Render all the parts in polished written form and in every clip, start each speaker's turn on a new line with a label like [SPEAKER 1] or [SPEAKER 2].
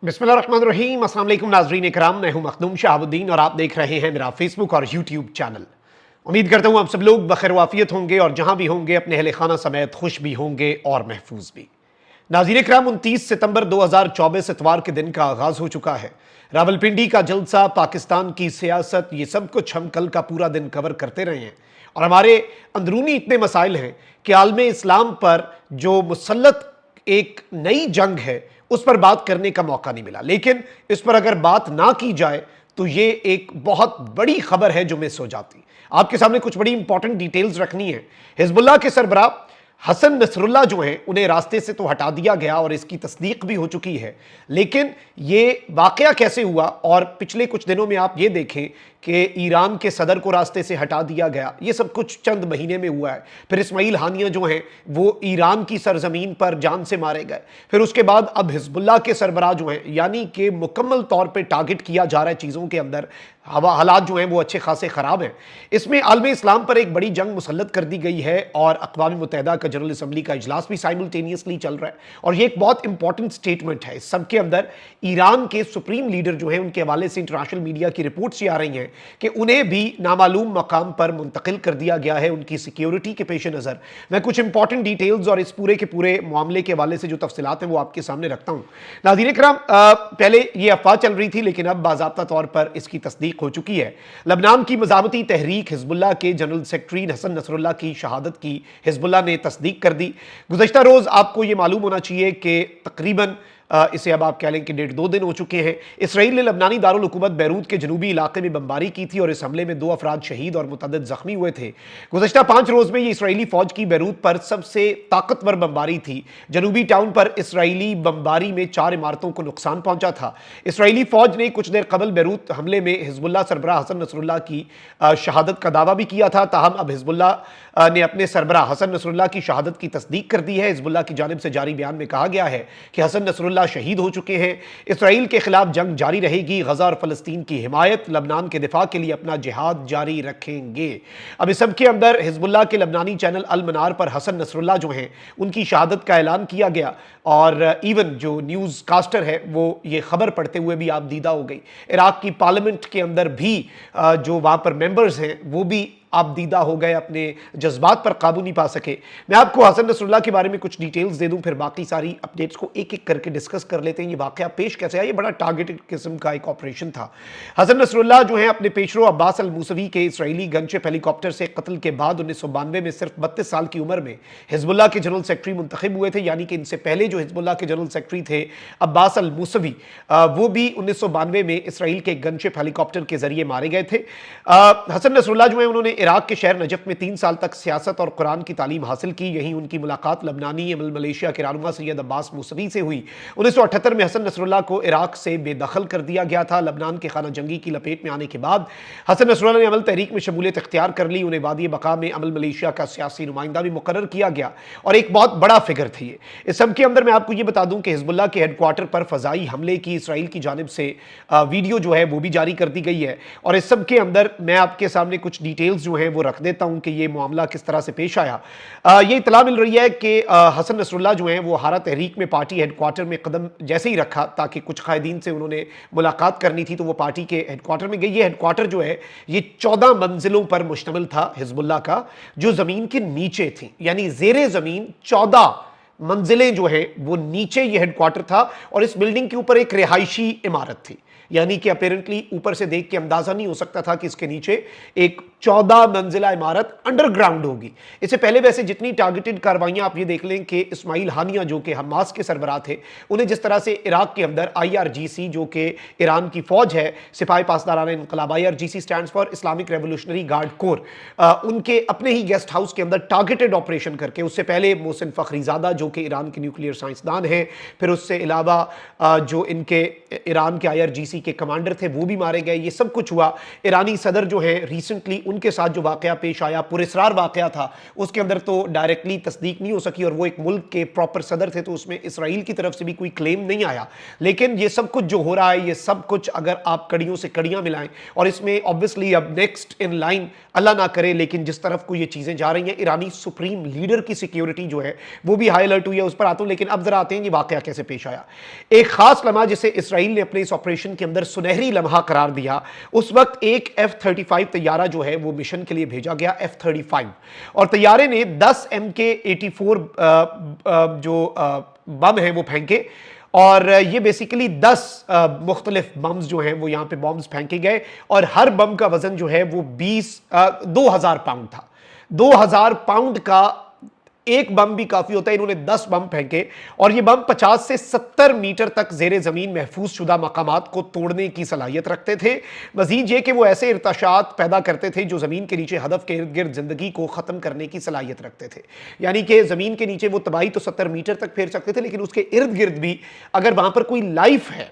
[SPEAKER 1] बिस्मिल्लाहिर्रहमानिर्रहीम। अस्सलाम वालेकुम नाज़रीन इकराम, मैं हूं मखदूम शहाबुद्दीन और आप देख रहे हैं मेरा फेसबुक और यूट्यूब चैनल। उम्मीद करता हूं आप सब लोग बखैर वाफियत होंगे और जहां भी होंगे अपने अहले खाना समेत खुश भी होंगे और महफूज भी। नाज़रीन इकराम, 29 सितंबर 2024 इतवार के दिन का आगाज हो चुका है। रावलपिंडी का जलसा, पाकिस्तान की सियासत, ये सब कुछ हम कल का पूरा दिन कवर करते रहे हैं और हमारे अंदरूनी इतने मसाइल हैं कि आलमे इस्लाम पर जो मुसल्लत एक नई जंग है उस पर बात करने का मौका नहीं मिला। लेकिन इस पर अगर बात ना की जाए तो ये एक बहुत बड़ी खबर है जो मिस हो जाती। आपके सामने कुछ बड़ी इंपॉर्टेंट डिटेल्स रखनी है। हिजबुल्लाह के सरबराह हसन नसरुल्लाह जो हैं उन्हें रास्ते से तो हटा दिया गया और इसकी तस्दीक भी हो चुकी है, लेकिन ये वाकया कैसे हुआ और पिछले कुछ दिनों में आप ये देखें कि ईरान के सदर को रास्ते से हटा दिया गया, ये सब कुछ चंद महीने में हुआ है। फिर इस्माइल हानिया जो हैं वो ईरान की सरजमीन पर जान से मारे गए। फिर उसके बाद अब हिजबुल्लाह के सरबराह जो हैं, यानी कि मुकम्मल तौर पर टारगेट किया जा रहा है चीज़ों के अंदर। हालात जो हैं वो अच्छे खासे ख़राब हैं। इसमें आलमे इस्लाम पर एक बड़ी जंग मुसल्लत कर दी गई है और अक़वाम मुत्तहिदा का जनरल असम्बली का इजलास भी साइमल्टेनियसली चल रहा है और ये एक बहुत इंपॉर्टेंट स्टेटमेंट है। इस सब के अंदर ईरान के सुप्रीम लीडर जो हैं उनके हवाले से इंटरनेशनल मीडिया की रिपोर्ट्स ये आ रही हैं कि उन्हें भी नामालूम मकाम पर मुंतकिल कर दिया गया है उनकी सिक्योरिटी के पेश नज़र। मैं कुछ इंपॉर्टेंट डिटेल्स और इस पूरे के पूरे मामले के हवाले से जो तफसीलात हैं वो आपके सामने रखता हूँ। नाज़रीन इकराम, पहले ये अफवाह चल रही थी लेकिन अब बाज़ाब्ता तौर पर इसकी तस्दीक हो चुकी है। लबनान की मज़ामती तहरीक हिजबुल्लाह के जनरल सेक्रेटरी हसन नसरुल्लाह की शहादत की हिजबुल्लाह ने तस्दीक कर दी। गुज़श्ता रोज़ आपको ये मालूम होना चाहिए कि तकरीबन इसे अब आप कह लें कि 1.5-2 दिन हो चुके हैं, इसराइल ने लबनानी दारुल हुकूमत बैरूत के जनूबी इलाके में बमबारी की थी और इस हमले में 2 अफराद शहीद और मुतअद्दिद जख्मी हुए थे। गुज़श्ता 5 रोज़ में ये इसराइली फ़ौज की बैरूत पर सबसे ताकतवर बमबारी थी। जनूबी टाउन पर इसराइली बमबारी में 4 इमारतों को नुकसान पहुंचा था। इसराइली फ़ौज ने कुछ देर कबल बैरूत हमले में हिजबुल्लाह सरबराह हसन नसरुल्लाह की शहादत का दावा भी किया था। ताहम अब हिजबुल्लाह ने अपने सरबराह हसन नसरुल्लाह की शहादत की तस्दीक कर दी है। हिजबुल्लाह की जानिब से जारी बयान में कहा गया है कि हसन नसरुल्लाह शहीद हो चुके हैं। इसराइल के खिलाफ जंग जारी रहेगी, गजा और फलस्तीन की हिमायत, लबनान के दिफा के लिए अपना जिहाद जारी रखेंगे। अब इस सब के अंदर हिजबुल्लाह के लबनानी चैनल अल मनार पर हसन नसरुल्लाह जो हैं उनकी शहादत का ऐलान किया गया और इवन जो न्यूज़ कास्टर है वो ये खबर पढ़ते हुए भी आप दीदा हो गई। इराक की पार्लियामेंट के अंदर भी जो वहाँ पर मेंबर्स हैं वो भी आप दीदा हो गए, अपने जज्बात पर काबू नहीं पा सके। मैं आपको हसन नसरुल्लाह के बारे में कुछ डिटेल्स दे दूं, फिर बाकी सारी अपडेट्स को एक एक करके डिस्कस कर लेते हैं। ये वाकया पेश कैसे आया, ये बड़ा टारगेटेड किस्म का एक ऑपरेशन था। हसन नसरुल्लाह जो है अपने पेशरो अब्बास अल मूसवी के इसराइली गनशिप हेलीकॉप्टर से कत्ल के बाद 1992 में सिर्फ 32 साल की उम्र में हिजबुल्लाह के जनरल सेक्रेटरी मुंतखब हुए थे। यानी कि इनसे पहले जो हिजबुल्लाह के जनरल सेक्रेटरी थे अब्बास अल मूसवी, वो भी 1992 में इसराइल के गनशिप हेलीकॉप्टर के जरिए मारे गए थे। हसन नसरुल्लाह जो है उन्होंने इराक के शहर नजफ में 3 साल तक सियासत और कुरान की तालीम हासिल की। यहीं उनकी मुलाकात लबनानी मलेशिया के रहनुमा सैयद अब्बास मूसवी से हुई। 1978 में हसन नसरुल्लाह को इराक से बेदखल कर दिया गया था। लबनान के खाना जंगी की लपेट में आने के बाद हसन नसरुल्लाह ने अमल तहरीक में शमूलियत इख्तियार कर ली। उन्हें वादी बका में अमल मलेशिया का सियासी नुमाइंदा भी मुकर्रर किया गया और एक बहुत बड़ा फिगर थी। इस सब के अंदर मैं आपको ये बता दूं कि हिजबुल्लाह के हेडक्वार्टर पर फजाई हमले की इसराइल की जानिब से वीडियो जो है वो भी जारी कर दी गई है और इस सब के अंदर मैं आपके सामने कुछ डिटेल्स जो है वो रख देता हूं कि ये मामला किस तरह से पेश आया। ये इतला मिल रही है कि हसन नसरुल्लाह जो हैं वो हारा तहरीक में पार्टी हेडक्वार्टर में कदम जैसे ही रखा ताकि कुछ कायदीन से उन्होंने मुलाकात करनी थी तो वो पार्टी के हेडक्वार्टर में गई। ये हेडक्वार्टर जो है ये 14 मंजिलों पर मुश्तमिल था हिजबुल्लाह का, जो जमीन के नीचे थी, यानी जेरे जमीन 14 मंजिलें जो है वो नीचे ये हेडक्वार्टर था और इस बिल्डिंग के ऊपर एक रिहायशी इमारत थी। यानी कि अपेरेंटली ऊपर से देख के अंदाजा नहीं हो सकता था कि इसके नीचे एक 14 मंजिला इमारत अंडरग्राउंड होगी। इससे पहले वैसे जितनी टारगेटेड कार्रवाइयां आप ये देख लें कि इस्माइल हानिया जो कि हमास के सरबराह थे, उन्हें जिस तरह से इराक के अंदर IRGC जो कि ईरान की फौज है, सिपाही पासदारान इनकलाब, IRGC stands for Islamic revolutionary guard core, उनके अपने ही गेस्ट हाउस के अंदर टारगेटेड ऑपरेशन करके, उससे पहले मोहसिन फखरीजादा जो कि ईरान के न्यूक्लियर साइंसदान हैं, फिर उससे अलावा जो इनके ईरान के IRGC के कमांडर थे वो भी मारे गए। ये सब कुछ हुआ। ईरानी सदर जो है रिसेंटली उनके साथ जो वाकया पेश आया, पुरस्रार वाकया था, उसके अंदर तो डायरेक्टली तस्दीक नहीं हो सकी और वो एक मुल्क के प्रॉपर सदर थे तो उसमें इसराइल की तरफ से भी कोई क्लेम नहीं आया। लेकिन ये सब कुछ जो हो रहा है, ये सब कुछ अगर आप कड़ियों से कड़ियां मिलाएं और इसमें ऑब्वियसली अब नेक्स्ट इन लाइन अल्लाह ना करे लेकिन जिस तरफ को ये चीजें जा रही हैं, ईरानी सुप्रीम लीडर की सिक्योरिटी जो है वो भी हाई अलर्ट हुई है, उस पर आता हूं, लेकिन अब जरा आते हैं ये वाकया कैसे पेश आया। एक खास लम्हा जिसे इसराइल ने अपने इस ऑपरेशन के अंदर सुनहरी लम्हा करार दिया, उस वक्त एक F-35 तैयारा जो है वो मिशन के लिए भेजा गया, F-35, और तैयारे ने 10 MK-84 जो बम है वो फेंके, और ये बेसिकली 10 मुख्तलिफ बम्स जो हैं वो यहाँ पे बम्स फेंके गए, और हर बम का वजन जो है वो 2000 पाउंड था। 2000 पाउंड का एक बम भी काफी होता है, इन्होंने 10 बम फेंके, और ये बम 50 से 70 मीटर तक जेरे जमीन महफूज शुदा मकामात को तोड़ने की सलाहियत रखते थे। मजीद ये कि वो ऐसे इर्ताशात पैदा करते थे जो जमीन के नीचे हदफ के इर्द गिर्द जिंदगी को खत्म करने की सलाहियत रखते थे। यानी कि जमीन के नीचे वो तबाही तो 70 मीटर तक फेर सकते थे, लेकिन उसके इर्द गिर्द भी अगर वहां पर कोई लाइफ है,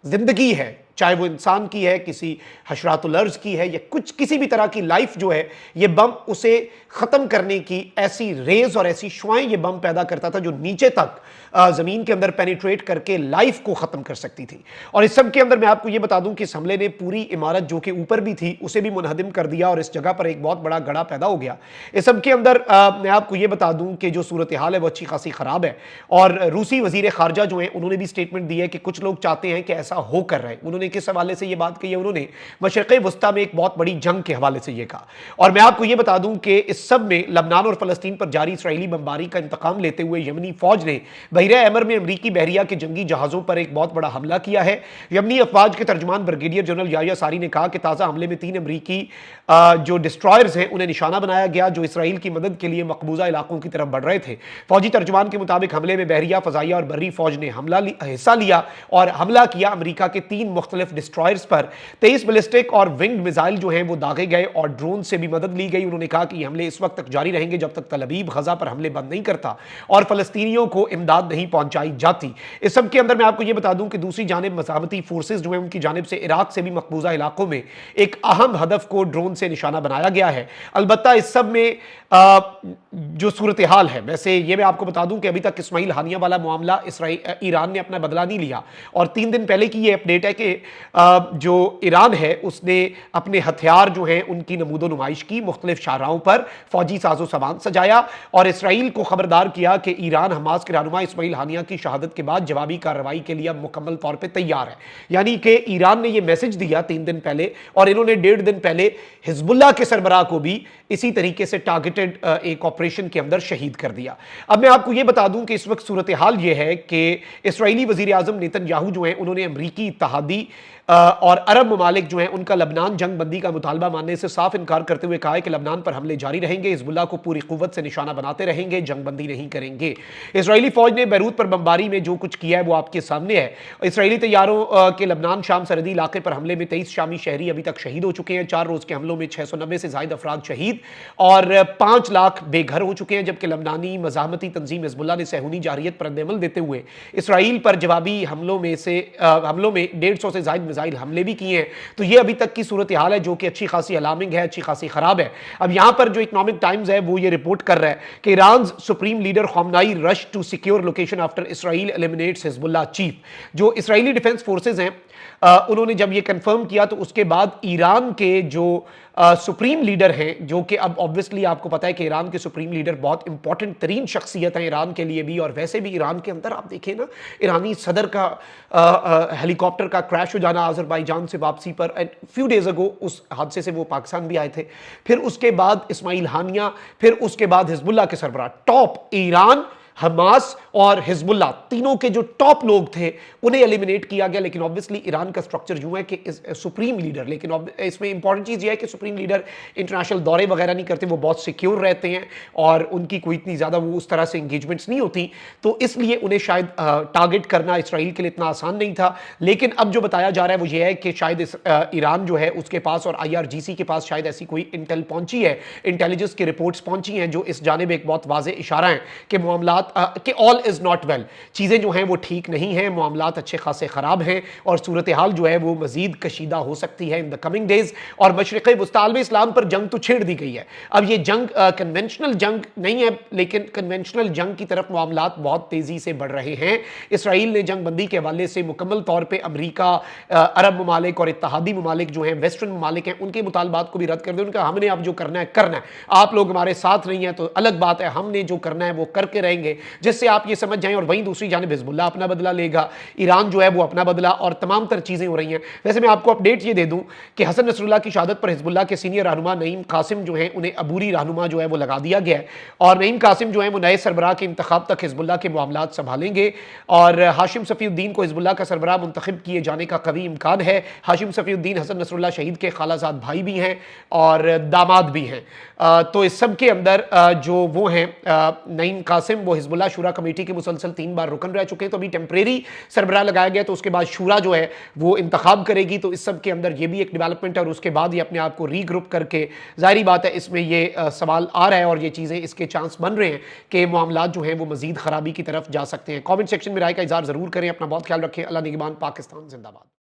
[SPEAKER 1] जिंदगी है, चाहे वो इंसान की है, किसी हशरातुल अर्ज की है, या कुछ किसी भी तरह की लाइफ जो है, ये बम उसे खत्म करने की ऐसी रेज और ऐसी शुआएं ये बम पैदा करता था जो नीचे तक जमीन के अंदर पेनिट्रेट करके लाइफ को खत्म कर सकती थी। और इस सब के अंदर मैं आपको ये बता दूं कि इस हमले ने पूरी इमारत जो कि ऊपर भी थी उसे भी मुनहदिम कर दिया, और इस जगह पर एक बहुत बड़ा गड़ा पैदा हो गया। इस सब के अंदर मैं आपको ये बता दूं कि जो सूरत हाल है वो अच्छी खासी खराब है, और रूसी वजीर खारजा जो है उन्होंने भी स्टेटमेंट दी है कि कुछ लोग चाहते हैं कि ऐसा हो कर रहे हैं। उन्होंने किस हवाले से ये बात कही है? उन्होंने मशरिक़ वस्ता में एक बहुत बड़ी जंग के हवाले से ये कहा। और मैं आपको ये बता दूं कि इस सब में लबनान और फलस्तीन पर जारी इसराइली बमबारी का इंतकाम लेते हुए यमनी फौज ने बहरे अमर में अमरीकी बहरिया के जंगी जहाजों पर एक बहुत बड़ा हमला किया है। यमनी अफवाज के तर्जुमान ब्रिगेडियर जनरल याह्या सारी ने कहा कि ताज़ा हमले में 3 अमरीकी जो डिस्ट्रॉयर्स हैं उन्हें निशाना बनाया गया, जो इसराइल की मदद के लिए मकबूजा इलाकों की तरफ बढ़ रहे थे। फौजी तर्जुमान के मुताबिक हमले में बहरिया, फजाइया और बर्री फौज ने हिस्सा लिया और हमला किया अमरीका के 3 मुख्तलिफ डिस्ट्रॉयर्स पर। 23 बैलिस्टिक और विंग्ड मिसाइल जो हैं वो दागे गए और ड्रोन से भी मदद ली गई। उन्होंने कहा कि हमले इस वक्त तक जारी रहेंगे जब तक तल अवीव गजा पर हमले बंद नहीं करता और फलस्तीनियों को इमदाद नहीं पहुंचाई जाती। इस सब के अंदर मैं आपको यह बता दूं कि दूसरी जानिब मज़ामती फोर्सेज जो है उनकी जानिब से इराक से भी मकबूजा इलाकों में एक अहम हदफ को ड्रोन से निशाना बनाया गया है। अलबत्ता इस सब में जो सूरत हाल है, वैसे ये मैं आपको बता दूं कि अभी तक इस्माइल हानिया वाला मामला ईरान ने अपना बदला नहीं लिया, और 3 दिन पहले की ये अपडेट है कि जो ईरान है उसने अपने हथियार जो हैं उनकी नमूदो नुमाइश की, मुख्तलिफ शाहराहों पर फौजी साजो सामान सजाया और इसराइल को खबरदार किया कि ईरान हमास के रहनुमा इस्माइल हानिया की शहादत के बाद जवाबी कार्रवाई के लिए मुकम्मल तौर पर तैयार है। यानी कि ईरान ने यह मैसेज दिया 3 दिन पहले, और इन्होंने 1.5 दिन पहले हिजबुल्लाह के सरबराह को भी इसी तरीके से टारगेटेड एक ऑपरेशन के अंदर शहीद कर दिया। अब मैं आपको यह बता दूं कि इस वक्त सूरत हाल यह है कि इसराइली वजीर आजम नेतन्याहू जो है उन्होंने अमरीकी इत्तेहादी और अरब ममालिक जो हैं उनका लबनान जंग बंदी का मुतालबा मानने से साफ इनकार करते हुए कहा है कि लबनान पर हमले जारी रहेंगे, हिजबुल्लाह को पूरी कुव्वत से निशाना बनाते रहेंगे, जंग बंदी नहीं करेंगे। इसराइली फौज ने बैरूत पर बमबारी में जो कुछ किया है वो आपके सामने है। इसराइली तैयारों के लबनान शाम सरहदी इलाके पर हमले में 23 शामी शहरी अभी तक शहीद हो चुके हैं। 4 रोज के हमलों में 690 से ज्यादा अफराद शहीद और 5 लाख बेघर हो चुके हैं, जबकि लबनानी मज़ाहमती तंजीम हिजबुल्लाह ने सहूनी जारियत पर रद्द-ए-अमल देते हुए इसराइल पर जवाबी हमलों में 150 से ज्यादा मिसाइल हमले भी किए हैं। तो ये अभी तक की सूरत हाल है जो कि अच्छी खासी अलार्मिंग है, अच्छी खासी खराब है। अब यहां पर जो इकोनॉमिक टाइम्स है वो ये रिपोर्ट कर रहा है कि Iran supreme leader Khamenei rush to secure location after Israel eliminates Hezbollah chief. जो इसराइली डिफेंस फोर्सेज हैं उन्होंने जब ये कंफर्म किया तो उसके बाद ईरान के जो सुप्रीम लीडर हैं, जो कि अब ऑब्वियसली आपको पता है कि ईरान के सुप्रीम लीडर बहुत इंपॉर्टेंट तरीन शख्सियत है ईरान के लिए भी, और वैसे भी ईरान के अंदर आप देखें ना, ईरानी सदर का हेलीकॉप्टर का क्रैश हो जाना अजरबैजान से वापसी पर, फ्यू डेज अगो उस हादसे से वो पाकिस्तान भी आए थे। फिर उसके बाद इस्माइल हानिया, फिर उसके बाद हिजबुल्लाह के सरबराह, टॉप ईरान, हमास और हिजबुल्लाह तीनों के जो टॉप लोग थे उन्हें एलिमिनेट किया गया। लेकिन ऑब्वियसली ईरान का स्ट्रक्चर यूं है कि सुप्रीम लीडर, लेकिन इसमें इंपॉर्टेंट चीज यह है कि सुप्रीम लीडर इंटरनेशनल दौरे वगैरह नहीं करते, वो बहुत सिक्योर रहते हैं और उनकी कोई इतनी ज्यादा वो उस तरह से इंगेजमेंट्स नहीं होती, तो इसलिए उन्हें शायद टारगेट करना इसराइल के लिए इतना आसान नहीं था। लेकिन अब जो बताया जा रहा है वो ये है कि शायद ईरान जो है उसके पास और IRGC के पास शायद ऐसी कोई इंटेल पहुंची है, इंटेलिजेंस की रिपोर्ट्स पहुंची हैं जो इस जानिब एक बहुत वाज़े इशारा है कि मामलात कि ऑल इज नॉट वेल, चीज़ें जो हैं वो ठीक नहीं हैं, मामलात अच्छे खासे ख़राब हैं और सूरत हाल जो है वो मज़ीद कशीदा हो सकती है इन द कमिंग डेज। और मशरिक़ वस्ता आलम इस्लाम पर जंग तो छेड़ दी गई है। अब ये जंग कन्वेंशनल जंग नहीं है, लेकिन कन्वेंशनल जंग की तरफ मामलात बहुत तेज़ी से बढ़ रहे हैं। इसराइल ने जंग बंदी के हवाले से मुकम्मल तौर पर अमरीका, अरब ममालिक और इत्तेहादी ममालिक जो हैं, वेस्टर्न ममालिक हैं, उनके मुतालबात को भी रद्द कर दिया। उनका हमने अब जो करना है करना है, आप लोग हमारे साथ नहीं हैं तो अलग बात है, हमने जो करना है वो करके रहेंगे, जिससे आप ये समझ जाएं। और वहीं दूसरी जानिब हिजबुल्लाह अपना बदला लेगा, ईरान जो है वो अपना बदला, और तमाम तर चीज़ें हो रही हैं। वैसे मैं आपको अपडेट ये दे दूं कि हसन नसरुल्लाह की शहादत पर हिजबुल्लाह के सीनियर रहनुमा नईम कासिम जो हैं उन्हें अबूरी रहनुमा जो है वो लगा दिया गया है, और नईम कासिम जो है वो नए सरबराह के इंतखाब तक हिजबुल्लाह के मामलात संभालेंगे। और हाशिम सफ़ीउद्दीन को हिजबुल्लाह का सरबराह मुंतखब किए जाने का कवी इम्कान है। हाशिम सफ़ीउद्दीन हसन नसरुल्लाह शहीद के खालाजाद भाई भी हैं और दामाद भी हैं। तो इस सब के अंदर जो वो हैं नईम कासिम, वो हिजबुल्लाह शूरा कमेटी के मुसलसल 3 बार रुकन रह चुके हैं। तो अभी टेम्परेरी सरबराह लगाया गया, तो उसके बाद शूरा जो है वो इंतखाब करेगी। तो इस सब के अंदर ये भी एक डेवलपमेंट है, और उसके बाद ये अपने आप को रीग्रुप करके, जाहिर बात है इसमें ये सवाल आ रहा है और ये चीज़ें, इसके चांस बन रहे हैं कि मामलात जो हैं वो मजीद खराबी की तरफ जा सकते हैं। कमेंट सेक्शन में राय का इज़हार ज़रूर करें। अपना बहुत ख्याल रखें। अल्लाह निगहबान। पाकिस्तान जिंदाबाद।